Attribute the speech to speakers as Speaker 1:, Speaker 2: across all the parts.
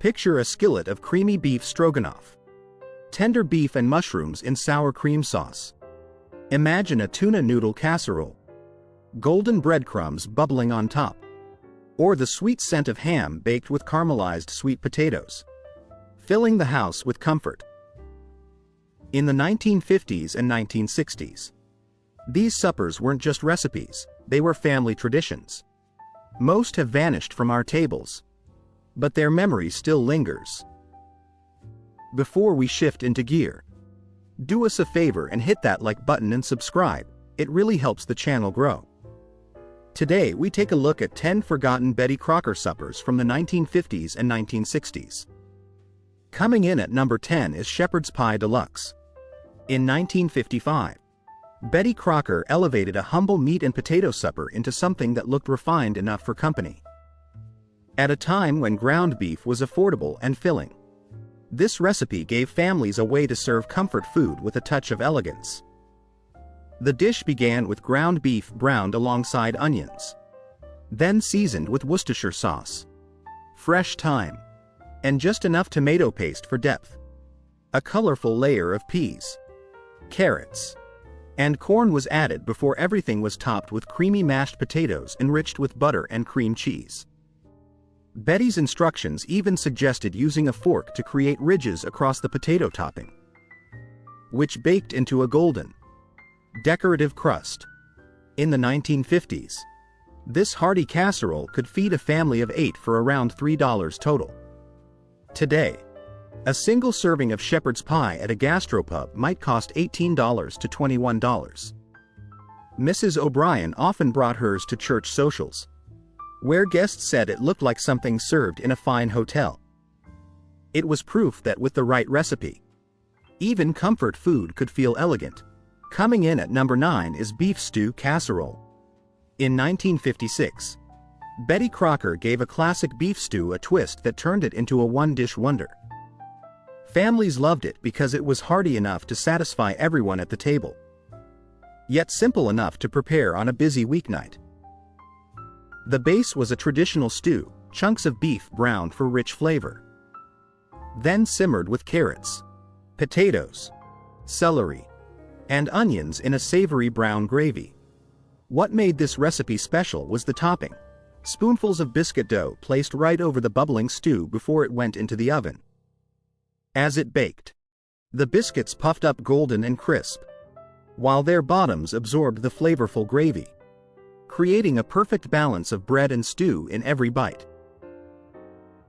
Speaker 1: Picture a skillet of creamy beef stroganoff. Tender beef and mushrooms in sour cream sauce. Imagine a tuna noodle casserole. Golden breadcrumbs bubbling on top. Or the sweet scent of ham baked with caramelized sweet potatoes, filling the house with comfort. In the 1950s and 1960s, these suppers weren't just recipes, they were family traditions. Most have vanished from our tables, but their memory still lingers. Before we shift into gear, do us a favor and hit that like button and subscribe, it really helps the channel grow. Today we take a look at 10 forgotten Betty Crocker suppers from the 1950s and 1960s. Coming in at number 10 is shepherd's pie deluxe. In 1955, Betty Crocker elevated a humble meat and potato supper into something that looked refined enough for company. At a time when ground beef was affordable and filling, this recipe gave families a way to serve comfort food with a touch of elegance. The dish began with ground beef browned alongside onions, then seasoned with Worcestershire sauce, fresh thyme, and just enough tomato paste for depth. A colorful layer of peas, carrots, and corn was added before everything was topped with creamy mashed potatoes enriched with butter and cream cheese. Betty's instructions even suggested using a fork to create ridges across the potato topping, which baked into a golden, decorative crust. In the 1950s, this hearty casserole could feed a family of 8 for around $3 total. Today, a single serving of shepherd's pie at a gastropub might cost $18 to $21. Mrs. O'Brien often brought hers to church socials, where guests said it looked like something served in a fine hotel. It was proof that with the right recipe, even comfort food could feel elegant. Coming in at number 9 is beef stew casserole. In 1956, Betty Crocker gave a classic beef stew a twist that turned it into a one-dish wonder. Families loved it because it was hearty enough to satisfy everyone at the table, yet simple enough to prepare on a busy weeknight. The base was a traditional stew, chunks of beef browned for rich flavor, then simmered with carrots, potatoes, celery, and onions in a savory brown gravy. What made this recipe special was the topping. Spoonfuls of biscuit dough placed right over the bubbling stew before it went into the oven. As it baked, the biscuits puffed up golden and crisp, while their bottoms absorbed the flavorful gravy, creating a perfect balance of bread and stew in every bite.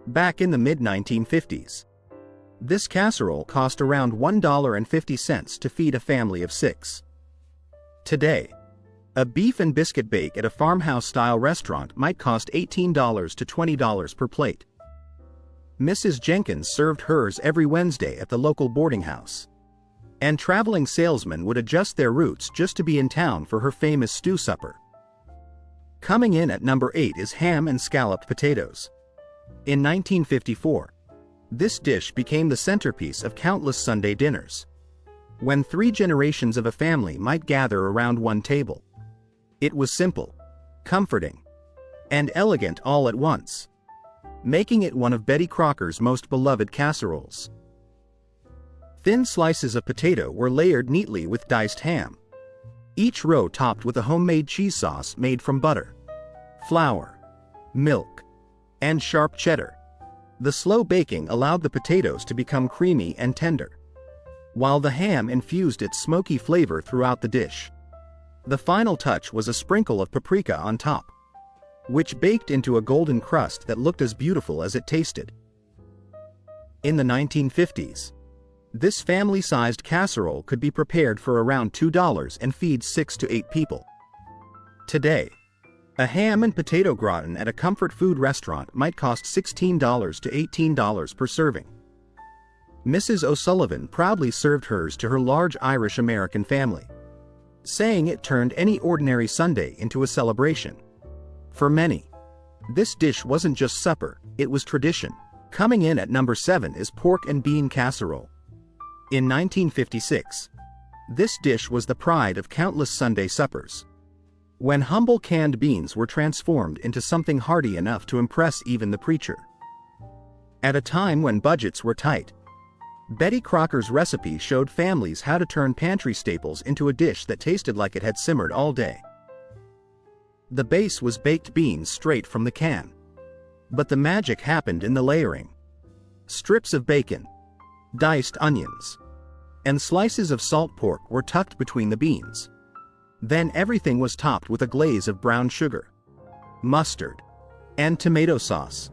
Speaker 1: Back in the mid-1950s, this casserole cost around $1.50 to feed a family of 6. Today, a beef and biscuit bake at a farmhouse-style restaurant might cost $18 to $20 per plate. Mrs. Jenkins served hers every Wednesday at the local boarding house, and traveling salesmen would adjust their routes just to be in town for her famous stew supper. Coming in at number 8 is ham and scalloped potatoes. In 1954, this dish became the centerpiece of countless Sunday dinners, when 3 generations of a family might gather around one table. It was simple, comforting, and elegant all at once, making it one of Betty Crocker's most beloved casseroles. Thin slices of potato were layered neatly with diced ham, each row topped with a homemade cheese sauce made from butter, flour, milk, and sharp cheddar. The slow baking allowed the potatoes to become creamy and tender, while the ham infused its smoky flavor throughout the dish. The final touch was a sprinkle of paprika on top, which baked into a golden crust that looked as beautiful as it tasted. In the 1950s, this family-sized casserole could be prepared for around $2 and feed 6 to 8 people. Today, a ham and potato gratin at a comfort food restaurant might cost $16 to $18 per serving. Mrs. O'Sullivan proudly served hers to her large Irish-American family, saying it turned any ordinary Sunday into a celebration. For many, this dish wasn't just supper, it was tradition. Coming in at number 7 is pork and bean casserole. In 1956, this dish was the pride of countless Sunday suppers, when humble canned beans were transformed into something hearty enough to impress even the preacher. At a time when budgets were tight, Betty Crocker's recipe showed families how to turn pantry staples into a dish that tasted like it had simmered all day. The base was baked beans straight from the can. But the magic happened in the layering. Strips of bacon, diced onions, and slices of salt pork were tucked between the beans. Then everything was topped with a glaze of brown sugar, mustard, and tomato sauce.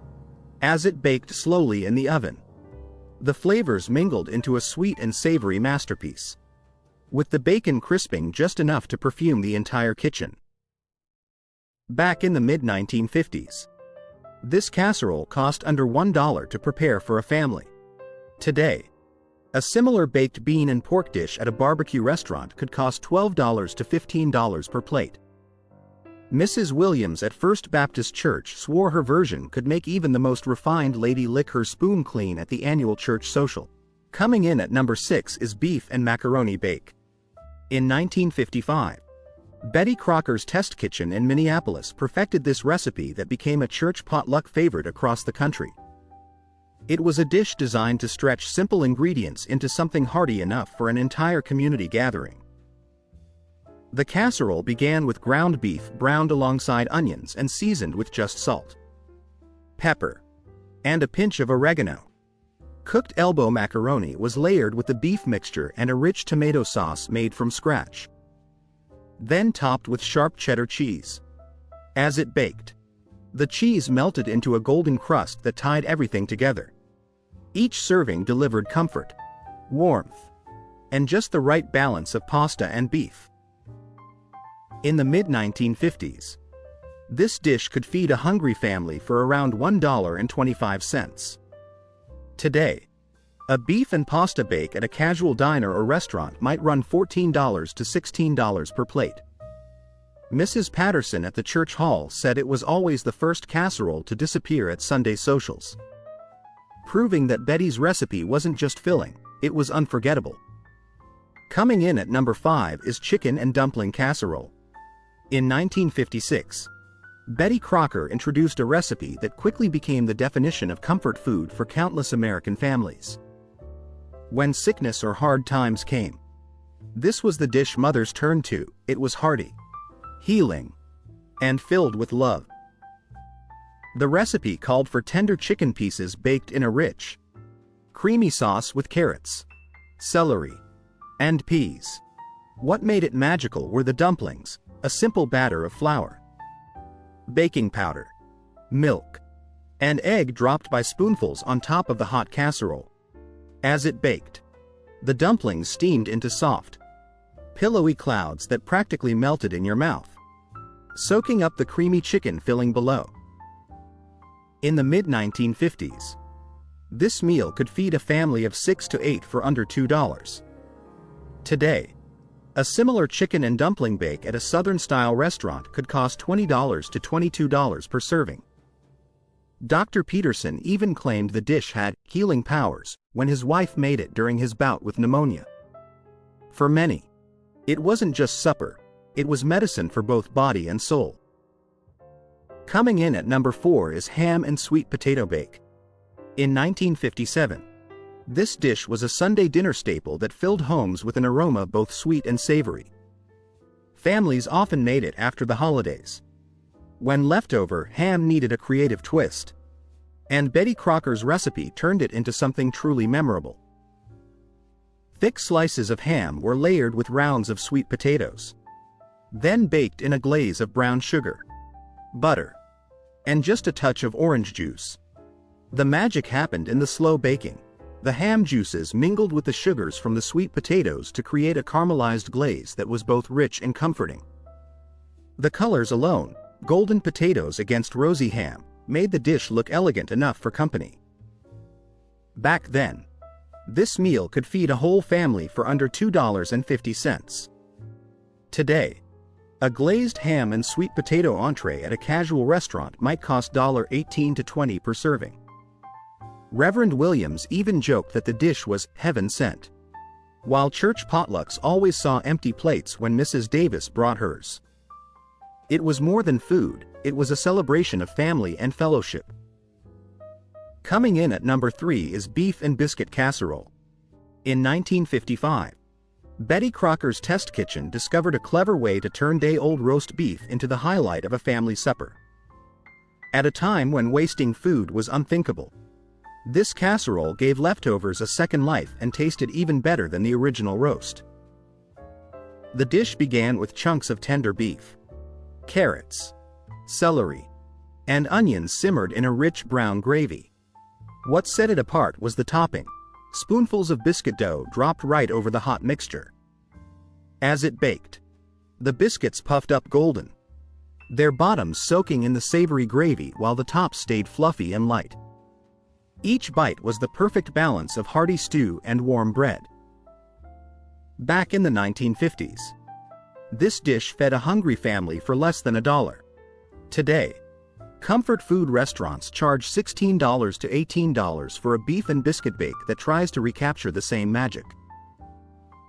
Speaker 1: As it baked slowly in the oven, the flavors mingled into a sweet and savory masterpiece, with the bacon crisping just enough to perfume the entire kitchen. Back in the mid-1950s, this casserole cost under $1 to prepare for a family. Today, a similar baked bean and pork dish at a barbecue restaurant could cost $12 to $15 per plate. Mrs. Williams at First Baptist Church swore her version could make even the most refined lady lick her spoon clean at the annual church social. Coming in at number 6 is beef and macaroni bake. In 1955, Betty Crocker's test kitchen in Minneapolis perfected this recipe that became a church potluck favorite across the country. It was a dish designed to stretch simple ingredients into something hearty enough for an entire community gathering. The casserole began with ground beef browned alongside onions and seasoned with just salt, pepper, and a pinch of oregano. Cooked elbow macaroni was layered with the beef mixture and a rich tomato sauce made from scratch, then topped with sharp cheddar cheese. As it baked, the cheese melted into a golden crust that tied everything together. Each serving delivered comfort, warmth, and just the right balance of pasta and beef. In the mid-1950s, this dish could feed a hungry family for around $1.25. Today, a beef and pasta bake at a casual diner or restaurant might run $14 to $16 per plate. Mrs. Patterson at the church hall said it was always the first casserole to disappear at Sunday socials, proving that Betty's recipe wasn't just filling, it was unforgettable. Coming in at number 5 is chicken and dumpling casserole. In 1956, Betty Crocker introduced a recipe that quickly became the definition of comfort food for countless American families. When sickness or hard times came, this was the dish mothers turned to. It was hearty, healing, and filled with love. The recipe called for tender chicken pieces baked in a rich, creamy sauce with carrots, celery, and peas. What made it magical were the dumplings, a simple batter of flour, baking powder, milk, and egg dropped by spoonfuls on top of the hot casserole. As it baked, the dumplings steamed into soft, pillowy clouds that practically melted in your mouth, soaking up the creamy chicken filling below. In the mid-1950s, this meal could feed a family of 6 to 8 for under $2. Today, a similar chicken and dumpling bake at a Southern-style restaurant could cost $20 to $22 per serving. Dr. Peterson even claimed the dish had healing powers when his wife made it during his bout with pneumonia. For many, it wasn't just supper, it was medicine for both body and soul. Coming in at number 4 is ham and sweet potato bake. In 1957, this dish was a Sunday dinner staple that filled homes with an aroma both sweet and savory. Families often made it after the holidays, when leftover ham needed a creative twist, and Betty Crocker's recipe turned it into something truly memorable. Thick slices of ham were layered with rounds of sweet potatoes, then baked in a glaze of brown sugar, butter, and just a touch of orange juice. The magic happened in the slow baking. The ham juices mingled with the sugars from the sweet potatoes to create a caramelized glaze that was both rich and comforting. The colors alone, golden potatoes against rosy ham, made the dish look elegant enough for company. Back then, this meal could feed a whole family for under $2.50. Today, a glazed ham and sweet potato entree at a casual restaurant might cost $18 to $20 per serving. Reverend Williams even joked that the dish was heaven sent, while church potlucks always saw empty plates when Mrs. Davis brought hers. It was more than food, it was a celebration of family and fellowship. Coming in at number 3 is beef and biscuit casserole. In 1955, Betty Crocker's test kitchen discovered a clever way to turn day-old roast beef into the highlight of a family supper. At a time when wasting food was unthinkable, this casserole gave leftovers a second life and tasted even better than the original roast. The dish began with chunks of tender beef, carrots, celery, and onions simmered in a rich brown gravy. What set it apart was the topping. Spoonfuls of biscuit dough dropped right over the hot mixture. As it baked, the biscuits puffed up golden, their bottoms soaking in the savory gravy while the tops stayed fluffy and light. Each bite was the perfect balance of hearty stew and warm bread. Back in the 1950s, this dish fed a hungry family for less than $1. Today, comfort food restaurants charge $16 to $18 for a beef and biscuit bake that tries to recapture the same magic.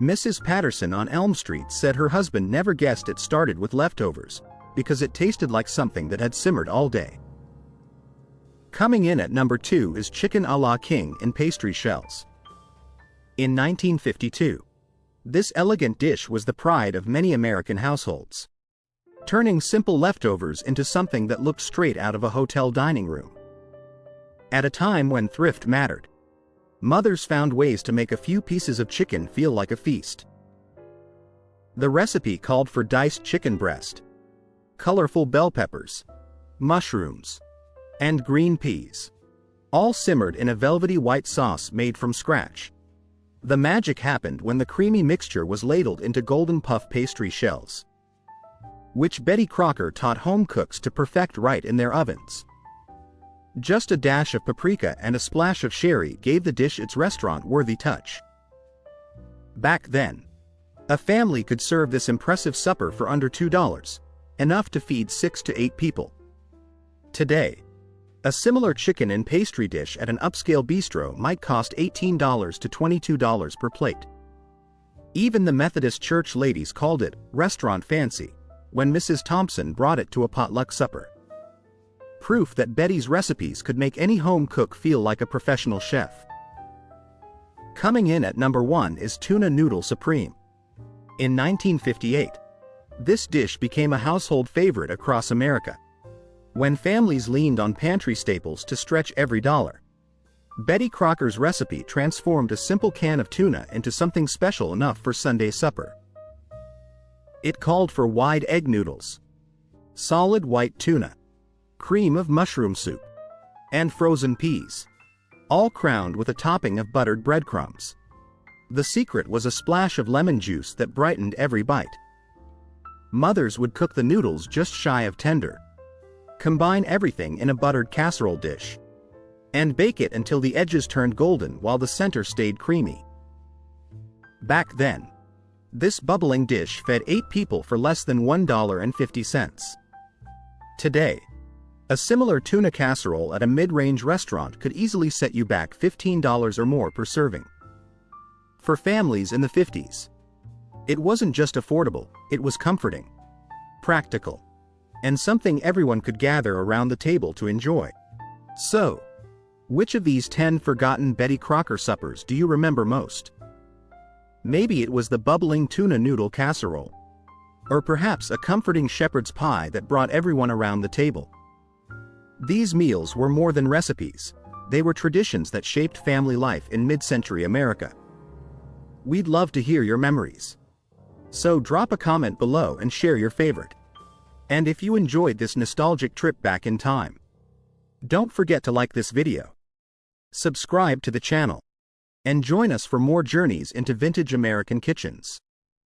Speaker 1: Mrs. Patterson on Elm Street said her husband never guessed it started with leftovers, because it tasted like something that had simmered all day. Coming in at number 2 is chicken a la king in pastry shells. In 1952, this elegant dish was the pride of many American households, turning simple leftovers into something that looked straight out of a hotel dining room. At a time when thrift mattered, mothers found ways to make a few pieces of chicken feel like a feast. The recipe called for diced chicken breast, colorful bell peppers, mushrooms, and green peas, all simmered in a velvety white sauce made from scratch. The magic happened when the creamy mixture was ladled into golden puff pastry shells, which Betty Crocker taught home cooks to perfect right in their ovens. Just a dash of paprika and a splash of sherry gave the dish its restaurant-worthy touch. Back then, a family could serve this impressive supper for under $2, enough to feed 6 to 8 people. Today, a similar chicken and pastry dish at an upscale bistro might cost $18 to $22 per plate. Even the Methodist church ladies called it restaurant fancy when Mrs. Thompson brought it to a potluck supper. Proof that Betty's recipes could make any home cook feel like a professional chef. Coming in at number 1 is tuna noodle supreme. In 1958, this dish became a household favorite across America. When families leaned on pantry staples to stretch every dollar, Betty Crocker's recipe transformed a simple can of tuna into something special enough for Sunday supper. It called for wide egg noodles, solid white tuna, cream of mushroom soup, and frozen peas, all crowned with a topping of buttered breadcrumbs. The secret was a splash of lemon juice that brightened every bite. Mothers would cook the noodles just shy of tender, combine everything in a buttered casserole dish, and bake it until the edges turned golden while the center stayed creamy. Back then, this bubbling dish fed 8 people for less than $1.50. Today, a similar tuna casserole at a mid-range restaurant could easily set you back $15 or more per serving. For families in the 50s, it wasn't just affordable, it was comforting, practical, and something everyone could gather around the table to enjoy. So, which of these 10 forgotten Betty Crocker suppers do you remember most? Maybe it was the bubbling tuna noodle casserole, or perhaps a comforting shepherd's pie that brought everyone around the table. These meals were more than recipes, they were traditions that shaped family life in mid-century America. We'd love to hear your memories. So drop a comment below and share your favorite. And if you enjoyed this nostalgic trip back in time, don't forget to like this video, subscribe to the channel, and join us for more journeys into vintage American kitchens.